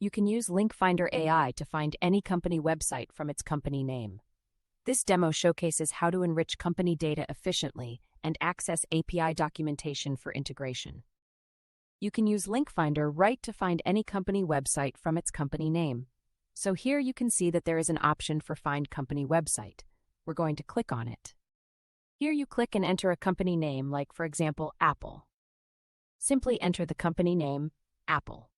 You can use Link Finder AI to find any company website from its company name. This demo showcases how to enrich company data efficiently and access API documentation for integration. You can use Link Finder right to find any company website from its company name. So here you can see that there is an option for Find Company Website. We're going to click on it. Here you click and enter a company name, like, for example, Apple. Simply enter the company name, Apple.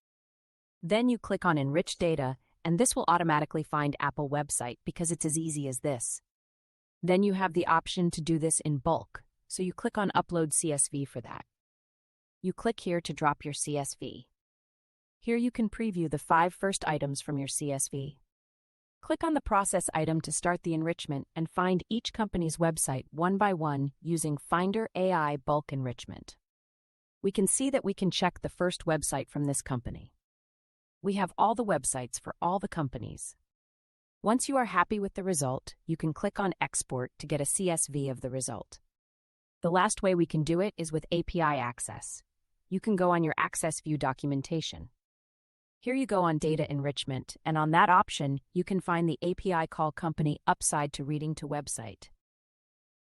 Then you click on Enrich Data, and this will automatically find Apple website because it's as easy as this. Then you have the option to do this in bulk, so you click on Upload CSV for that. You click here to drop your CSV. Here you can preview the 5 first items from your CSV. Click on the process item to start the enrichment and find each company's website one by one using Finder AI Bulk Enrichment. We can see that we can check the first website from this company. We have all the websites for all the companies. Once you are happy with the result, you can click on Export to get a CSV of the result. The last way we can do it is with API access. You can go on your Access View documentation. Here you go on Data Enrichment, and on that option, you can find the API call company upside to reading to website.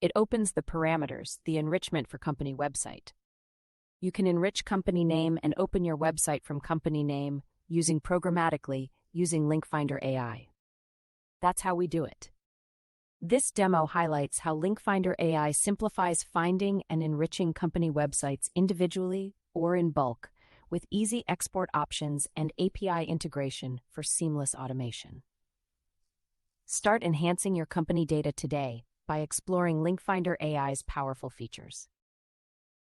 It opens the parameters, the enrichment for company website. You can enrich company name and open your website from company name using programmatically using Link Finder AI. That's how we do it. This demo highlights how Link Finder AI simplifies finding and enriching company websites individually or in bulk, with easy export options and API integration for seamless automation. Start enhancing your company data today by exploring Link Finder AI's powerful features.